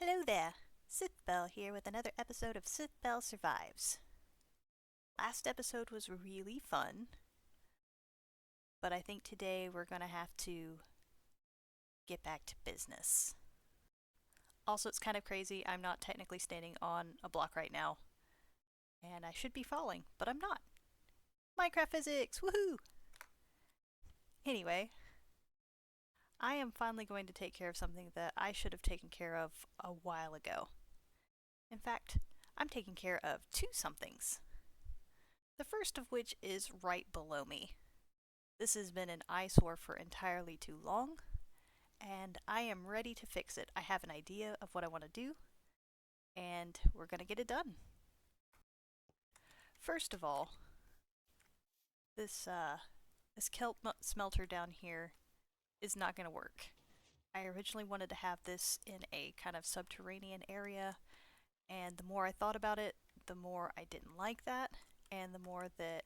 Hello there, Sithbelle here with another episode of Sithbelle Survives. Last episode was really fun, but I think today we're gonna have to get back to business. Also, it's kind of crazy, I'm not technically standing on a block right now, and I should be falling, but I'm not. Minecraft physics, woohoo! Anyway, I am finally going to take care of something that I should have taken care of a while ago. In fact, I'm taking care of two somethings. The first of which is right below me. This has been an eyesore for entirely too long, and I am ready to fix it. I have an idea of what I want to do, and we're going to get it done. First of all, this kelp smelter down here is not going to work. I originally wanted to have this in a kind of subterranean area, and the more I thought about it, the more I didn't like that, and the more that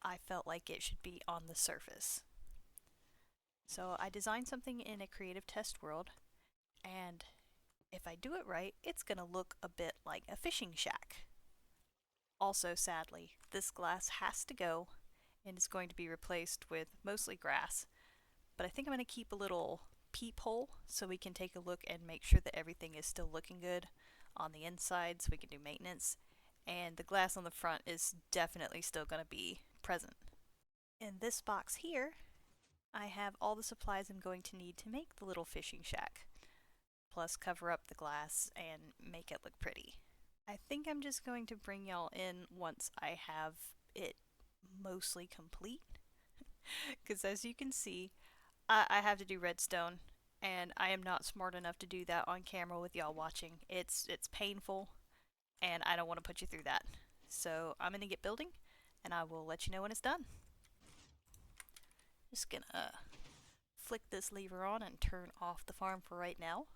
I felt like it should be on the surface. So I designed something in a creative test world, and if I do it right, it's gonna look a bit like a fishing shack. Also, sadly, this glass has to go and is going to be replaced with mostly grass, but I think I'm gonna keep a little peephole so we can take a look and make sure that everything is still looking good on the inside so we can do maintenance, and the glass on the front is definitely still gonna be present. In this box here, I have all the supplies I'm going to need to make the little fishing shack, plus cover up the glass and make it look pretty. I think I'm just going to bring y'all in once I have it mostly complete, because as you can see, I have to do redstone, and I am not smart enough to do that on camera with y'all watching. It's painful, and I don't want to put you through that. So I'm going to get building, and I will let you know when it's done. Just gonna flick this lever on and turn off the farm for right now.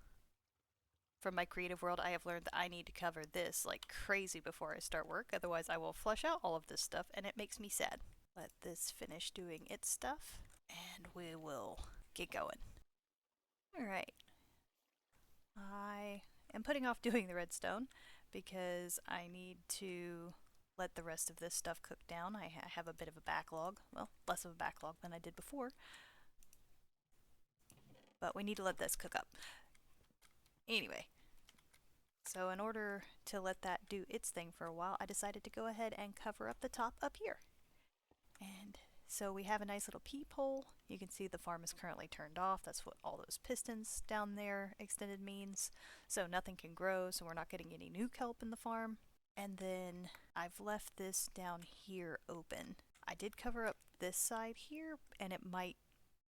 From my creative world, I have learned that I need to cover this like crazy before I start work, otherwise I will flush out all of this stuff and it makes me sad. Let this finish doing its stuff, and we will get going. Alright. I am putting off doing the redstone because I need to let the rest of this stuff cook down. I have a bit of a backlog. Well, less of a backlog than I did before. But we need to let this cook up. Anyway, so in order to let that do its thing for a while, I decided to go ahead and cover up the top up here. And so we have a nice little peephole. You can see the farm is currently turned off. That's what all those pistons down there extended means. So nothing can grow, so we're not getting any new kelp in the farm. And then I've left this down here open. I did cover up this side here, and it might,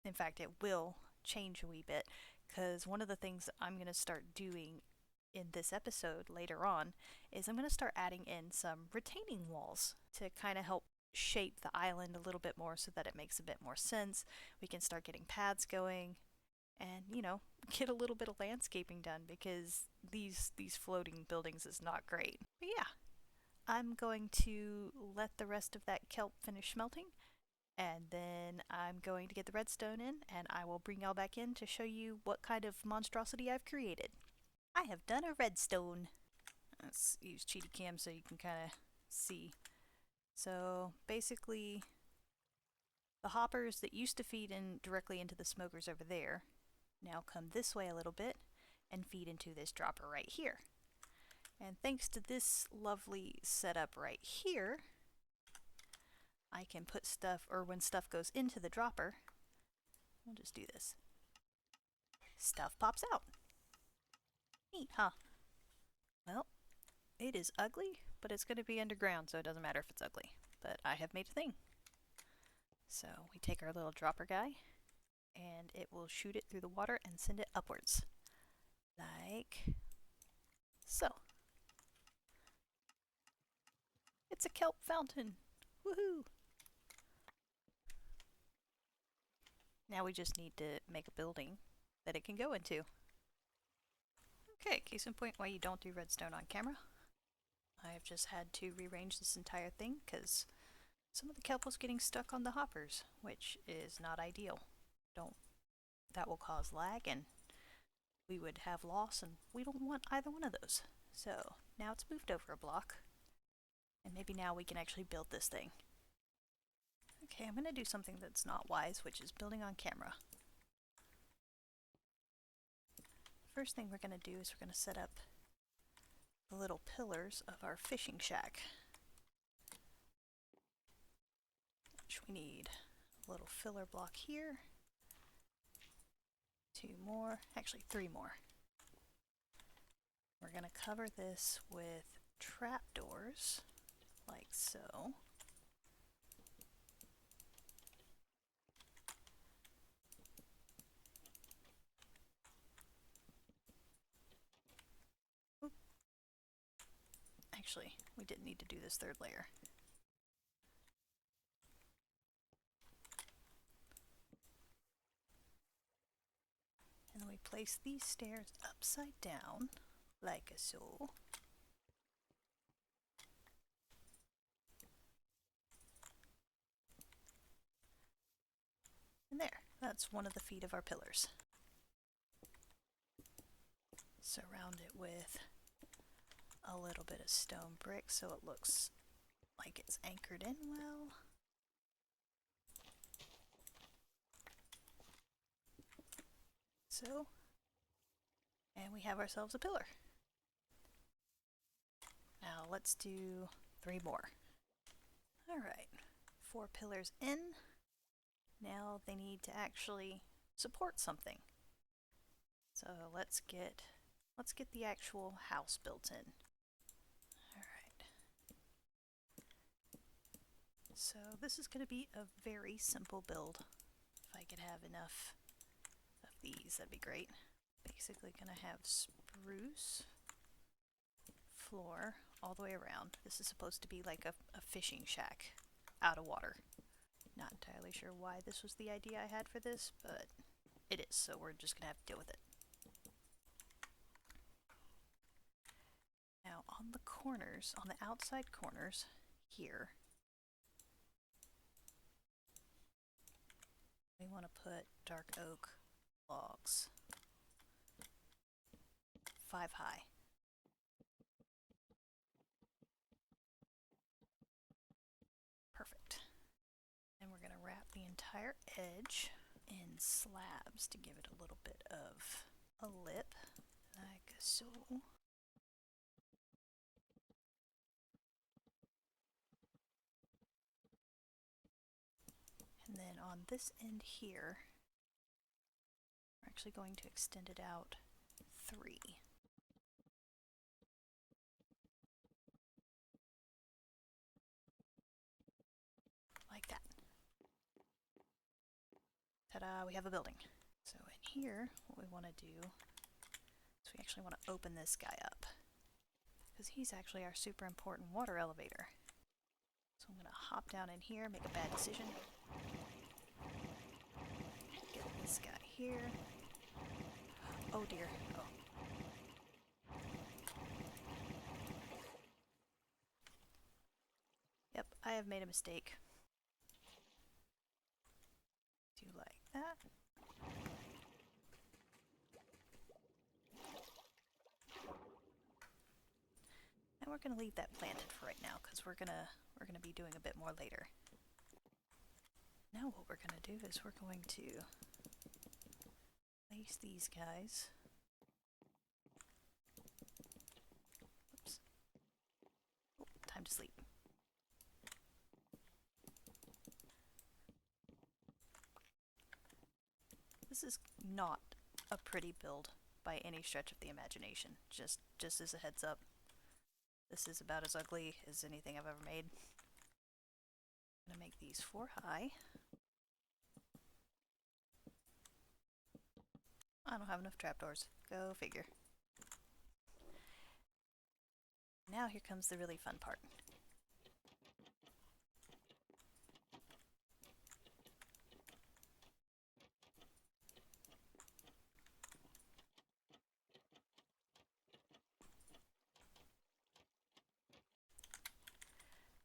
in fact it will, change a wee bit, because one of the things that I'm going to start doing in this episode later on is I'm going to start adding in some retaining walls to kind of help shape the island a little bit more so that it makes a bit more sense. We can start getting paths going and, you know, get a little bit of landscaping done, because these floating buildings is not great. But yeah, I'm going to let the rest of that kelp finish smelting, and then I'm going to get the redstone in, and I will bring y'all back in to show you what kind of monstrosity I've created. I have done a redstone. Let's use cheaty cam so you can kind of see. So basically, the hoppers that used to feed in directly into the smokers over there now come this way a little bit and feed into this dropper right here. And thanks to this lovely setup right here, I can put stuff, or when stuff goes into the dropper, I'll just do this. Stuff pops out. Neat, huh? Well, it is ugly, but it's going to be underground, so it doesn't matter if it's ugly. But I have made a thing. So we take our little dropper guy, and it will shoot it through the water and send it upwards. Like so. It's a kelp fountain. Woohoo! Now we just need to make a building that it can go into. Okay, case in point why you don't do redstone on camera. I've just had to rearrange this entire thing because some of the kelp was getting stuck on the hoppers, which is not ideal. That will cause lag, and we would have loss, and we don't want either one of those. So now it's moved over a block, and maybe now we can actually build this thing. Okay, I'm going to do something that's not wise, which is building on camera. First thing we're going to do is we're going to set up the little pillars of our fishing shack. Which we need a little filler block here. 2 more, actually 3 more. We're going to cover this with trapdoors, like so. Oop. Actually, we didn't need to do this 3rd layer. And then we place these stairs upside down, like so. And there, that's one of the feet of our pillars. Surround it with a little bit of stone brick so it looks like it's anchored in well. So, and we have ourselves a pillar. Now let's do 3 more. Alright, 4 pillars in. Now they need to actually support something. So let's get the actual house built in. Alright. So this is going to be a very simple build. If I could have enough of these, that'd be great. Basically gonna have spruce floor all the way around. This is supposed to be like a fishing shack out of water. Not entirely sure why this was the idea I had for this, but it is, so we're just gonna have to deal with it. Now on the corners, on the outside corners here, we want to put dark oak logs, 5 high. Perfect. And we're going to wrap the entire edge in slabs to give it a little bit of a lip, like so. And then on this end here, we're actually going to extend it out 3. Like that. Ta-da, we have a building. So in here, what we want to do is we actually want to open this guy up, because he's actually our super important water elevator. So I'm going to hop down in here, make a bad decision. Get this guy here. Oh dear. Oh. Yep, I have made a mistake. Do like that. And we're going to leave that planted for right now, because we're gonna be doing a bit more later. Now what we're going to do is we're going to place these guys. Oops. Oh, time to sleep. This is not a pretty build by any stretch of the imagination. Just as a heads up. This is about as ugly as anything I've ever made. I'm gonna make these 4 high. I don't have enough trapdoors. Go figure. Now here comes the really fun part.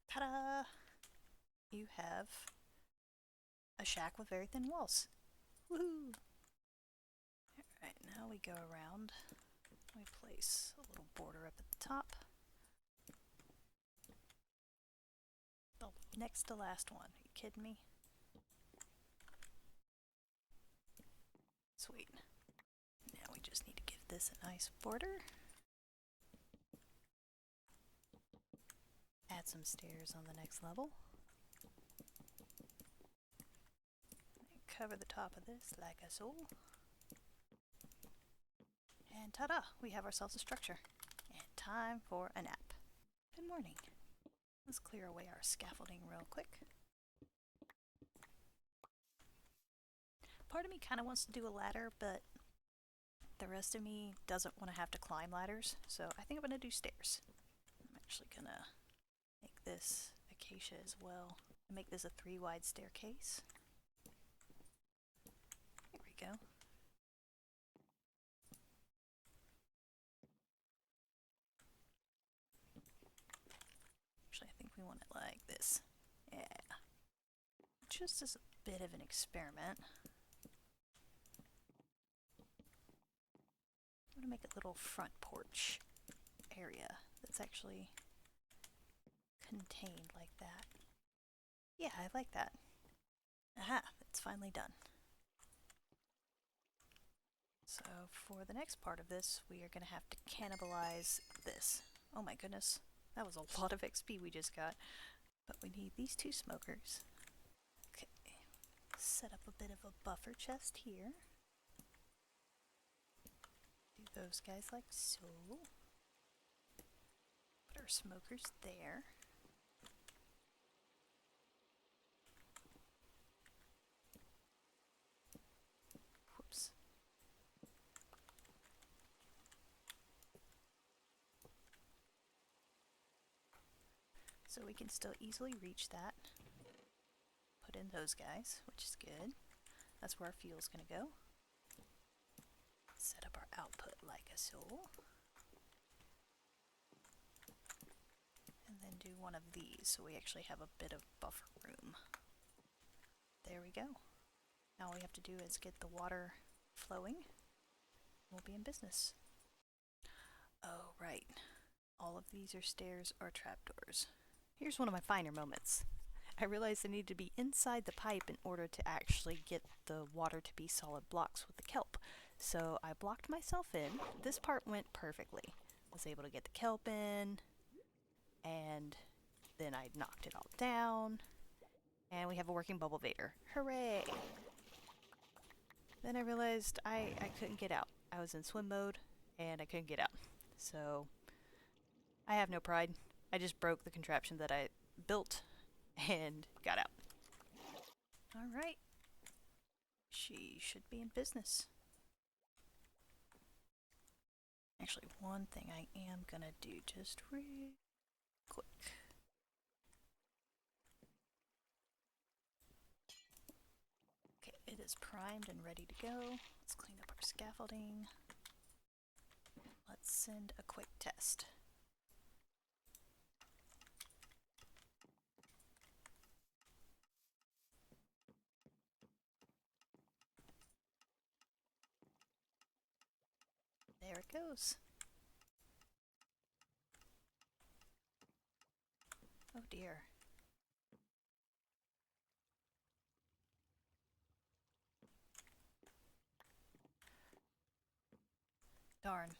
Ta-da! You have a shack with very thin walls. Woohoo! Alright, now Now we go around, we place a little border up at the top. The next to last one, are you kidding me? Sweet. Now we just need to give this a nice border. Add some stairs on the next level. And cover the top of this like so. And ta-da! We have ourselves a structure. And time for a nap. Good morning. Let's clear away our scaffolding real quick. Part of me kind of wants to do a ladder, but the rest of me doesn't want to have to climb ladders, so I think I'm going to do stairs. I'm actually going to make this acacia as well. Make this a 3-wide staircase. Here we go. Actually, I think we want it like this. Yeah. Just as a bit of an experiment. I'm going to make a little front porch area that's actually contained like that. Yeah, I like that. Aha, it's finally done. So for the next part of this, we are going to have to cannibalize this. Oh my goodness, that was a lot of XP we just got. But we need these 2 smokers. Okay, set up a bit of a buffer chest here. Do those guys like so. Put our smokers there. Whoops. So we can still easily reach that. Put in those guys, which is good. That's where our fuel's gonna go. Set up our output like so. And then do one of these so we actually have a bit of buffer room. There we go. Now all we have to do is get the water flowing. We'll be in business. Oh, right. All of these are stairs or trapdoors. Here's one of my finer moments. I realized I needed to be inside the pipe in order to actually get the water to be solid blocks with the kelp. So I blocked myself in. This part went perfectly. I was able to get the kelp in, and then I knocked it all down, and we have a working bubble vader. Hooray! Then I realized I couldn't get out. I was in swim mode, and I couldn't get out. So I have no pride. I just broke the contraption that I built and got out. Alright. She should be in business. Actually, one thing I am gonna do just real quick. Okay, it is primed and ready to go. Let's clean up our scaffolding. Let's send a quick test. There it goes. Oh dear. Darn.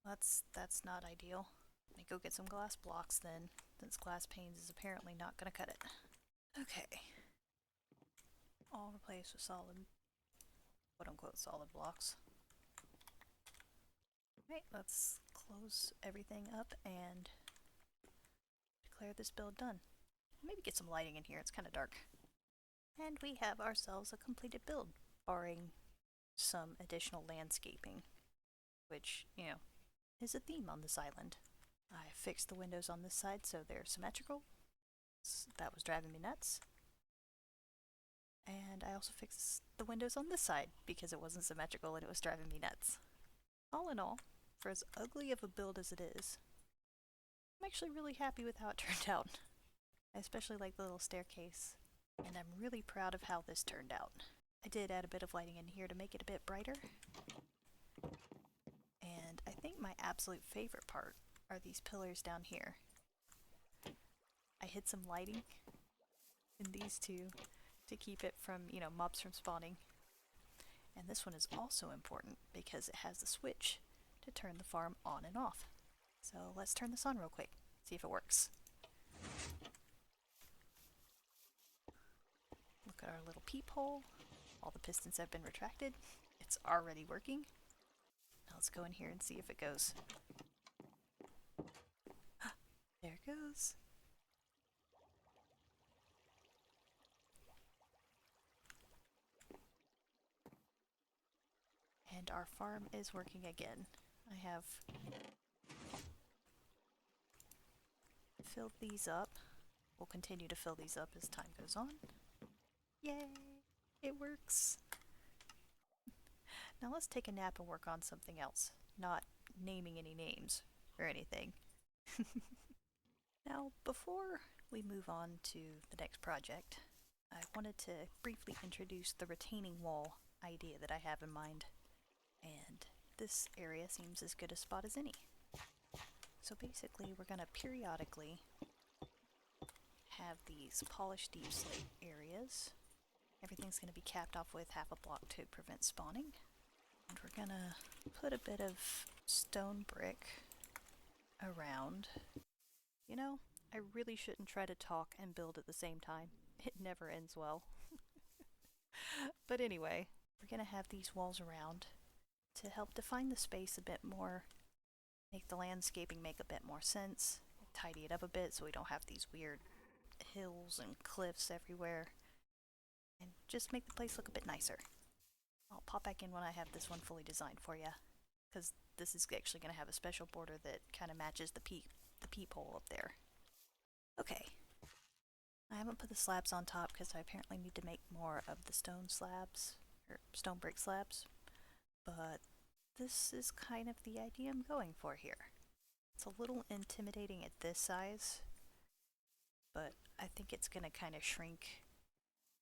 That's not ideal. Let me go get some glass blocks then, since glass panes is apparently not gonna cut it. Okay. All replaced with solid, quote-unquote solid blocks. Right, let's close everything up and declare this build done. Maybe get some lighting in here, it's kind of dark. And we have ourselves a completed build, barring some additional landscaping, which, you know, is a theme on this island. I fixed the windows on this side so they're symmetrical. That was driving me nuts. And I also fixed the windows on this side because it wasn't symmetrical and it was driving me nuts. All in all, for as ugly of a build as it is, I'm actually really happy with how it turned out. I especially like the little staircase, and I'm really proud of how this turned out. I did add a bit of lighting in here to make it a bit brighter. my absolute favorite part are these pillars down here. I hid some lighting in these two to keep it from, mobs from spawning. And this one is also important because it has the switch to turn the farm on and off. So let's turn this on real quick, see if it works. Look at our little peephole. All the pistons have been retracted. It's already working. Now let's go in here and see if it goes. There it goes. And our farm is working again. I have filled these up. We'll continue to fill these up as time goes on. Yay! It works! Now let's take a nap and work on something else. Not naming any names or anything. Now, before we move on to the next project, I wanted to briefly introduce the retaining wall idea that I have in mind. And this area seems as good a spot as any. So basically, we're going to periodically have these polished deep slate areas. Everything's going to be capped off with half a block to prevent spawning. And we're going to put a bit of stone brick around. You know, I really shouldn't try to talk and build at the same time. It never ends well. But anyway, we're going to have these walls around to help define the space a bit more, make the landscaping make a bit more sense, tidy it up a bit so we don't have these weird hills and cliffs everywhere, and just make the place look a bit nicer. I'll pop back in when I have this one fully designed for you, because this is actually going to have a special border that kind of matches the peephole up there. Okay, I haven't put the slabs on top because I apparently need to make more of the stone slabs, or stone brick slabs, but this is kind of the idea I'm going for here. It's a little intimidating at this size, but I think it's going to kind of shrink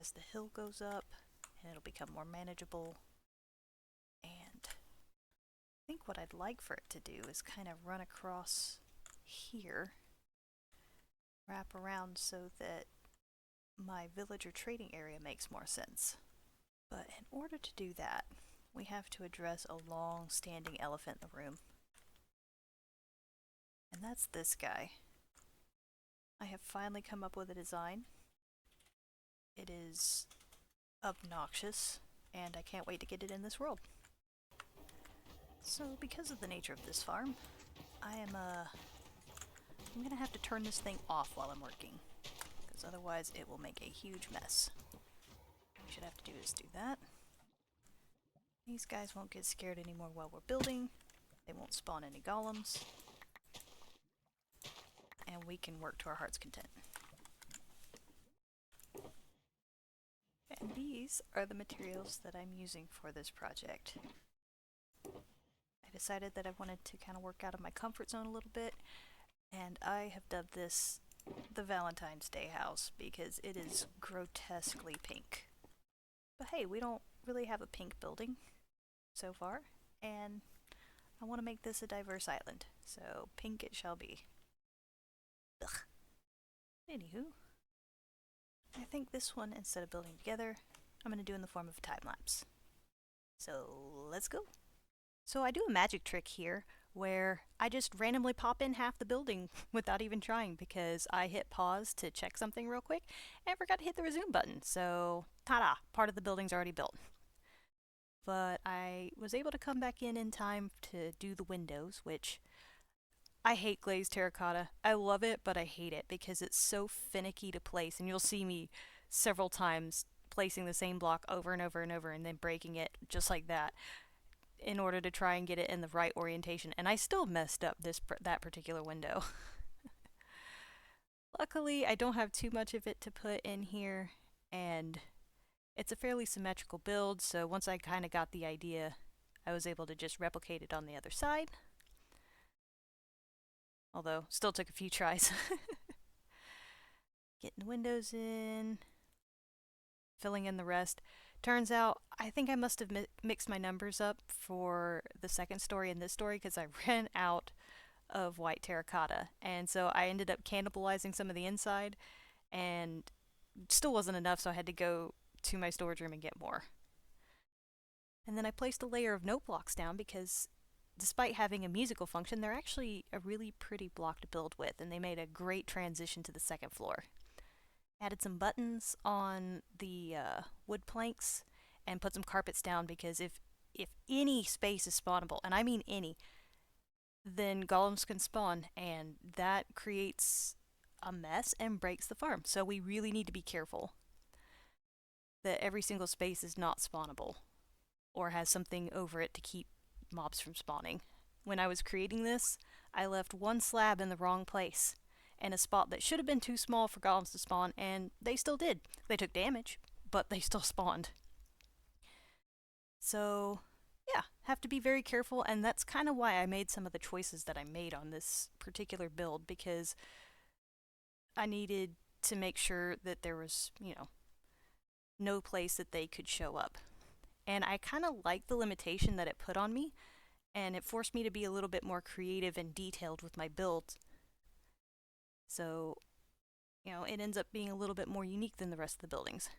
as the hill goes up, and it'll become more manageable. And I think what I'd like for it to do is kind of run across here, wrap around so that my villager trading area makes more sense. But in order to do that, we have to address a long-standing elephant in the room. And that's this guy. I have finally come up with a design. It is obnoxious, and I can't wait to get it in this world. So, because of the nature of this farm, I'm gonna have to turn this thing off while I'm working, because otherwise it will make a huge mess. What we should have to do is do that. These guys won't get scared anymore while we're building. They won't spawn any golems. And we can work to our heart's content. And these are the materials that I'm using for this project. I decided that I wanted to kind of work out of my comfort zone a little bit, and I have dubbed this the Valentine's Day house because it is grotesquely pink. But hey, we don't really have a pink building so far, and I want to make this a diverse island, so pink it shall be. Ugh. Anywho, I think this one, instead of building together, I'm going to do in the form of a time lapse. So let's go. So I do a magic trick here where I just randomly pop in half the building without even trying because I hit pause to check something real quick and forgot to hit the resume button. So ta-da, part of the building's already built. But I was able to come back in time to do the windows, which I hate glazed terracotta. I love it, but I hate it because it's so finicky to place, and you'll see me several times placing the same block over and over and over and then breaking it just like that in order to try and get it in the right orientation, and I still messed up that particular window. Luckily, I don't have too much of it to put in here, and it's a fairly symmetrical build, so once I kind of got the idea, I was able to just replicate it on the other side. Although, still took a few tries. Getting the windows in, filling in the rest. Turns out, I think I must have mixed my numbers up for the second story and this story because I ran out of white terracotta. And so I ended up cannibalizing some of the inside and still wasn't enough, so I had to go to my storage room and get more. And then I placed a layer of note blocks down because despite having a musical function, they're actually a really pretty block to build with, and they made a great transition to the second floor. Added some buttons on the wood planks and put some carpets down because if any space is spawnable, and I mean any, then golems can spawn, and that creates a mess and breaks the farm. So we really need to be careful that every single space is not spawnable or has something over it to keep mobs from spawning. When I was creating this, I left one slab in the wrong place and a spot that should have been too small for golems to spawn, and they still did. They took damage, but they still spawned. So, yeah, have to be very careful, and that's kind of why I made some of the choices that I made on this particular build, because I needed to make sure that there was, no place that they could show up. And I kind of like the limitation that it put on me, and it forced me to be a little bit more creative and detailed with my builds. So, it ends up being a little bit more unique than the rest of the buildings.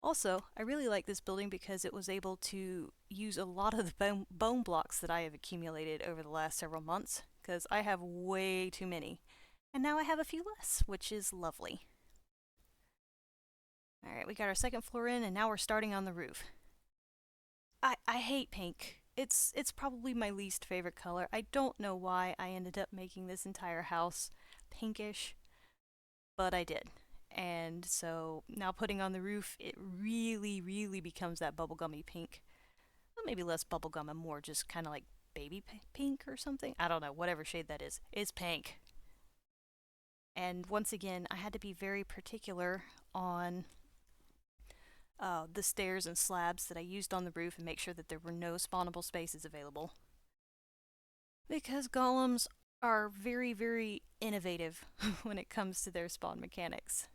Also, I really like this building because it was able to use a lot of the bone blocks that I have accumulated over the last several months, because I have way too many. And now I have a few less, which is lovely. Alright, we got our second floor in, and now we're starting on the roof. I hate pink. It's probably my least favorite color. I don't know why I ended up making this entire house pinkish, but I did. And so now putting on the roof, it really, really becomes that bubblegummy pink. Well, maybe less bubblegum and more just kind of like baby pink or something. I don't know, whatever shade that is. It's pink. And once again, I had to be very particular on the stairs and slabs that I used on the roof and make sure that there were no spawnable spaces available. Because golems are very, very innovative when it comes to their spawn mechanics.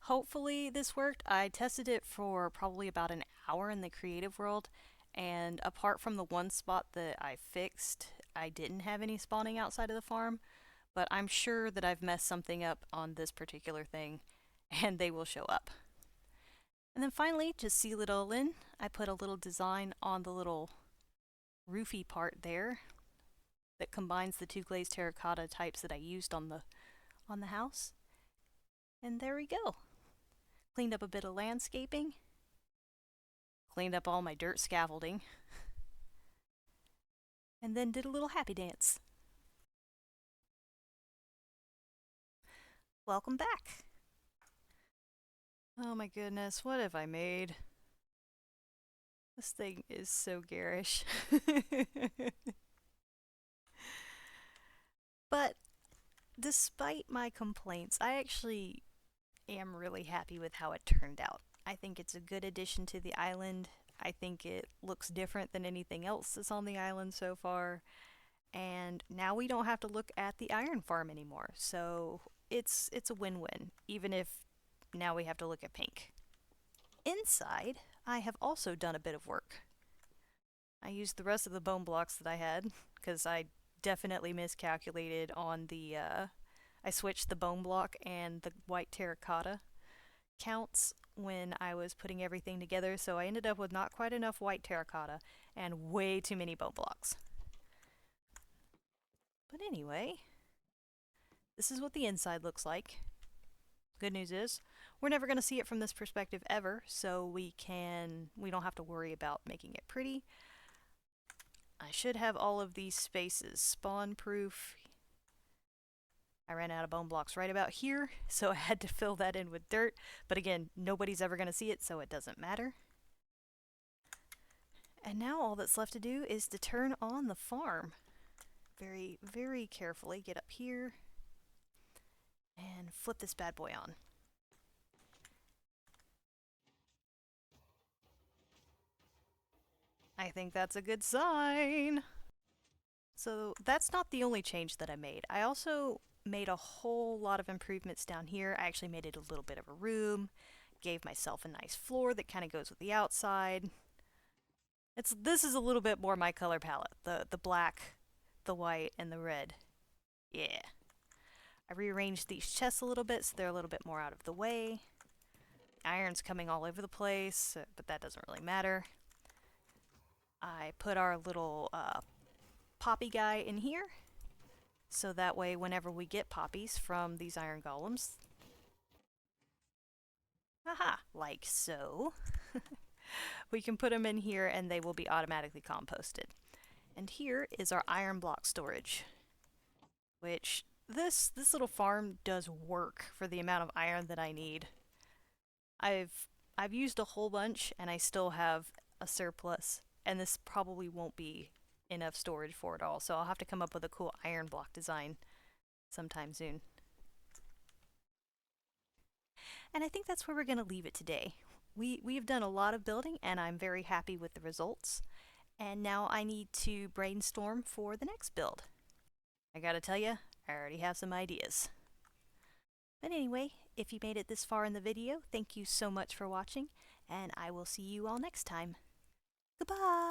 Hopefully this worked. I tested it for probably about an hour in the creative world, and apart from the one spot that I fixed, I didn't have any spawning outside of the farm, but I'm sure that I've messed something up on this particular thing, and they will show up. And then finally, to seal it all in, I put a little design on the little roofy part there that combines the two glazed terracotta types that I used on the house. And there we go. Cleaned up a bit of landscaping. Cleaned up all my dirt scaffolding. And then did a little happy dance. Welcome back. Oh my goodness, what have I made? This thing is so garish. But despite my complaints, I actually am really happy with how it turned out. I think it's a good addition to the island. I think it looks different than anything else that's on the island so far. And now we don't have to look at the iron farm anymore. So it's a win-win, even if now we have to look at pink. Inside, I have also done a bit of work. I used the rest of the bone blocks that I had, because I definitely miscalculated on the, I switched the bone block and the white terracotta counts when I was putting everything together, so I ended up with not quite enough white terracotta and way too many bone blocks. But anyway, this is what the inside looks like. Good news is, we're never going to see it from this perspective ever, so we don't have to worry about making it pretty. I should have all of these spaces spawn proof. I ran out of bone blocks right about here, so I had to fill that in with dirt. But again, nobody's ever going to see it, so it doesn't matter. And now all that's left to do is to turn on the farm. Very, very carefully get up here and flip this bad boy on. I think that's a good sign. So that's not the only change that I made. I also made a whole lot of improvements down here. I actually made it a little bit of a room, gave myself a nice floor that kind of goes with the outside. This is a little bit more my color palette. The black, the white, and the red. Yeah. I rearranged these chests a little bit so they're a little bit more out of the way. Iron's coming all over the place, but that doesn't really matter. I put our little poppy guy in here, so that way whenever we get poppies from these iron golems, aha, like so, we can put them in here and they will be automatically composted. And here is our iron block storage, which this little farm does work for the amount of iron that I need. I've used a whole bunch and I still have a surplus, and this probably won't be enough storage for it all, so I'll have to come up with a cool iron block design sometime soon. And I think that's where we're going to leave it today. We've done a lot of building and I'm very happy with the results. And now I need to brainstorm for the next build. I gotta tell you, I already have some ideas. But anyway, if you made it this far in the video, thank you so much for watching, and I will see you all next time. Goodbye!